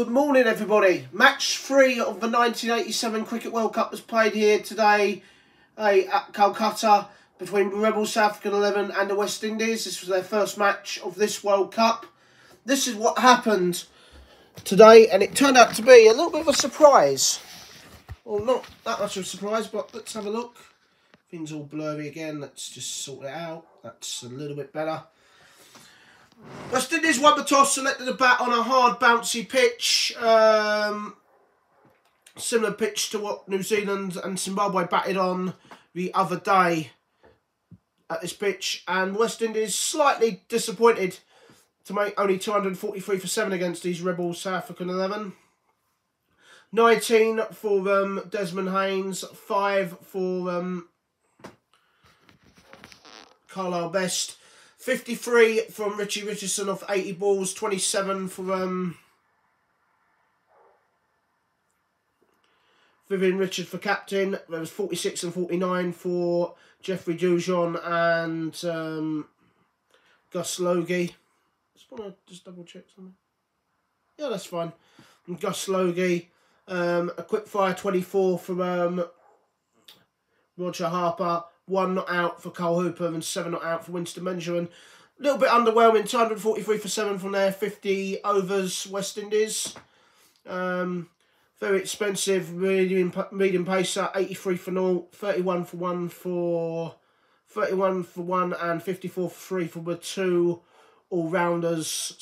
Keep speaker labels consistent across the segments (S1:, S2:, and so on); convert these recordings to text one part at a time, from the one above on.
S1: Good morning, everybody. Match 3 of the 1987 Cricket World Cup was played here today at Calcutta between the Rebel South African 11 and the West Indies. This was their first match of this World Cup. This is what happened today, and it turned out to be a little bit of a surprise. Well, not that much of a surprise, but let's have a look. Things all blurry again. Let's just sort it out. That's a little bit better. West Indies won the toss, selected a bat on a hard, bouncy pitch. Similar pitch to what New Zealand and Zimbabwe batted on the other day at this pitch. And West Indies slightly disappointed to make only 243 for 7 against these Rebel South African 11. 19 for Desmond Haynes, 5 for Carlisle Best. 53 from Richie Richardson off 80 balls, 27 for Vivian Richard for captain. There was 46 and 49 for Jeffrey Dujon and Gus Logie. Just double check something. Yeah, that's fine. And Gus Logie, a quick fire 24 from Roger Harper. 1 not out for Cole Hooper and 7 not out for Winston Benjamin. A little bit underwhelming, 243 for 7 from their 50 overs, West Indies. Very expensive, medium pacer, 83 for 0, 31 for 1 for 31 for 1 and 54 for 3 for the two all-rounders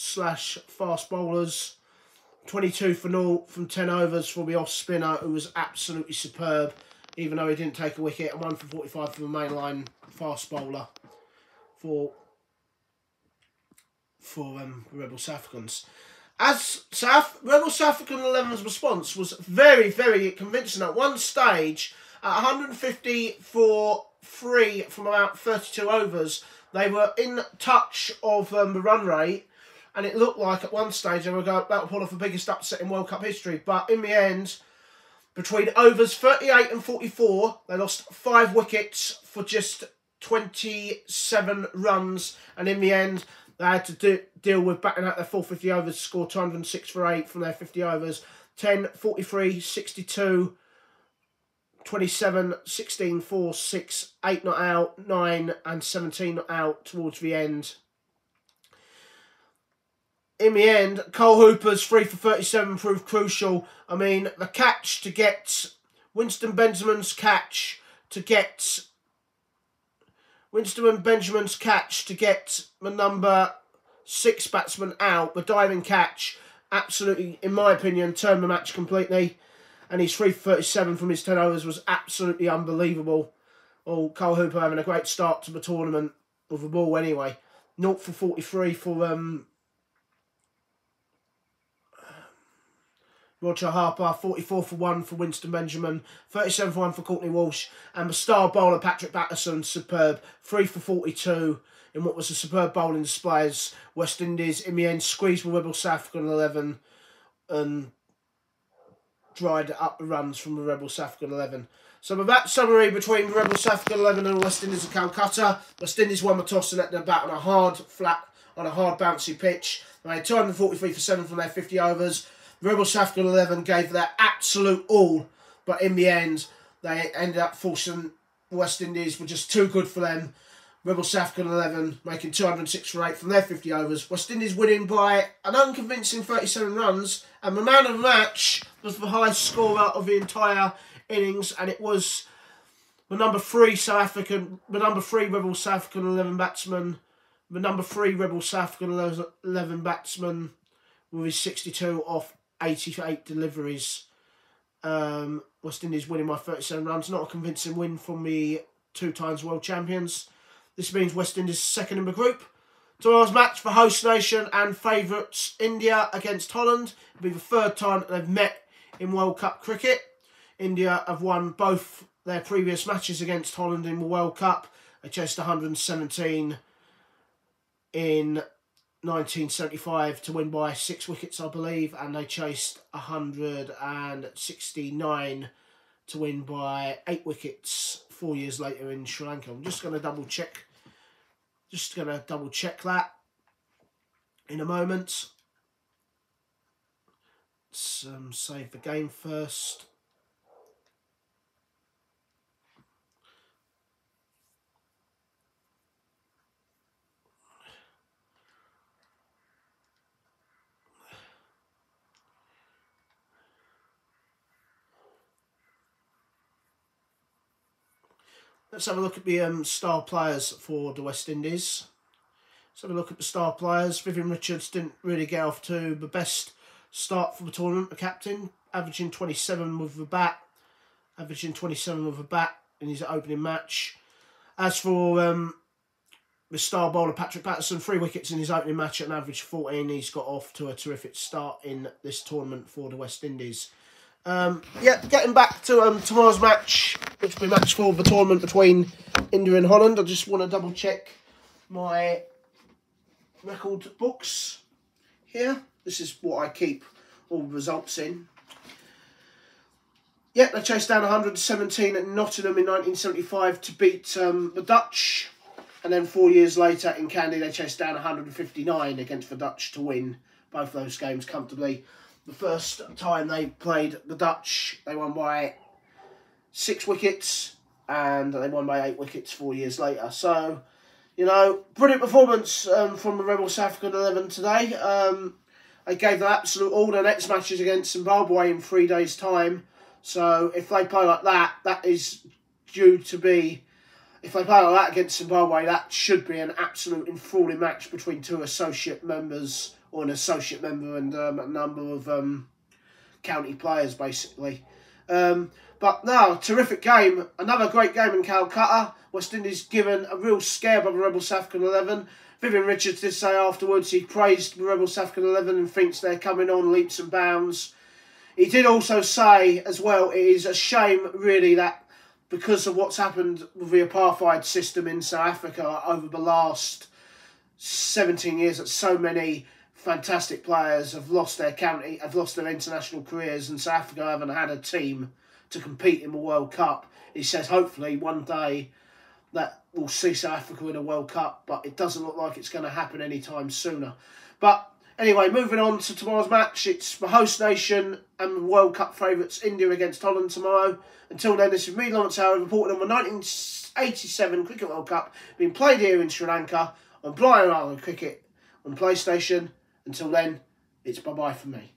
S1: / fast bowlers. 22 for 0 from 10 overs for the off-spinner, who was absolutely superb, even though he didn't take a wicket, and 1 for 45 for the mainline fast bowler for Rebel South Africans. As Rebel South African 11's response was very, very convincing. At one stage, at 150 for 3 from about 32 overs, they were in touch of the run rate, and it looked like at one stage they were about to pull off the biggest upset in World Cup history. But in the end, between overs 38 and 44, they lost 5 wickets for just 27 runs. And in the end, they had to deal with batting out their full 50 overs, score 206 for 8 from their 50 overs. 10, 43, 62, 27, 16, 4, 6, 8 not out, 9 and 17 not out towards the end. In the end, Cole Hooper's 3 for 37 proved crucial. I mean, the catch to get Winston Benjamin's catch to get the number 6 batsman out, the diving catch, absolutely, in my opinion, turned the match completely. And his 3 for 37 from his 10 overs was absolutely unbelievable. Oh, Cole Hooper having a great start to the tournament with the ball anyway. 0 for 43 for Roger Harper, 44 for 1 for Winston Benjamin, 37 for 1 for Courtney Walsh, and the star bowler Patrick Batterson, superb, 3 for 42 in what was a superb bowling display as West Indies in the end squeezed the Rebel South African 11 and dried up the runs from the Rebel South African 11. So with that summary between the Rebel South African 11 and the West Indies of Calcutta, West Indies won the toss and let them bat on a hard, bouncy pitch. They had 243 for 7 from their 50 overs. Rebel South African 11 gave their absolute all, but in the end, they ended up forcing the West Indies, were just too good for them. Rebel South African 11 making 206 for 8 from their 50 overs. West Indies winning by an unconvincing 37 runs, and the man of the match was the highest scorer of the entire innings, and it was the number 3 Rebel South African 11 batsman, the number 3 Rebel South African 11 batsman with his 62 off 88 deliveries. West Indies winning by 37 runs. Not a convincing win from the 2 times world champions. This means West Indies second in the group. Tomorrow's match for host nation and favourites India against Holland. It'll be the 3rd time they've met in World Cup cricket. India have won both their previous matches against Holland in the World Cup. They chased 117 in 1975 to win by 6 wickets, I believe, and they chased 169 to win by 8 wickets 4 years later in Sri Lanka. I'm just going to double check that in a moment. Let's save the game first. Let's have a look at the star players for the West Indies. Let's have a look at the star players. Vivian Richards didn't really get off to the best start for the tournament, the captain, averaging 27 with the bat. In his opening match. As for the star bowler Patrick Patterson, 3 wickets in his opening match at an average 14. He's got off to a terrific start in this tournament for the West Indies. Getting back to tomorrow's match, which will be match 4 of the tournament between India and Holland. I just want to double check my record books here. This is what I keep all the results in. Yeah, they chased down 117 at Nottingham in 1975 to beat the Dutch. And then 4 years later in Kandy, they chased down 159 against the Dutch to win both those games comfortably. The first time they played the Dutch, they won by 6 wickets, and they won by 8 wickets 4 years later. So, you know, brilliant performance from the Rebel South African 11 today. They gave their absolute all. Their next match is against Zimbabwe in 3 days' time. So if they play like that, that is due to be... If they play like that against Zimbabwe, that should be an absolute enthralling match between 2 associate members, or an associate member and a number of county players, basically. But no, terrific game. Another great game in Calcutta. West Indies given a real scare by the Rebel South African 11. Vivian Richards did say afterwards he praised the Rebel South African 11 and thinks they're coming on leaps and bounds. He did also say as well, it is a shame really that because of what's happened with the apartheid system in South Africa over the last 17 years, that so many fantastic players have lost their county, have lost their international careers, and South Africa haven't had a team to compete in the World Cup. He says hopefully one day that we'll see South Africa in a World Cup, but it doesn't look like it's going to happen anytime sooner. But anyway, moving on to tomorrow's match, it's the host nation and the World Cup favourites India against Holland tomorrow. Until then, this is me, Lawrence Howard, reporting on the 1987 Cricket World Cup being played here in Sri Lanka on Blind Island Cricket on PlayStation. Until then, it's bye-bye from me.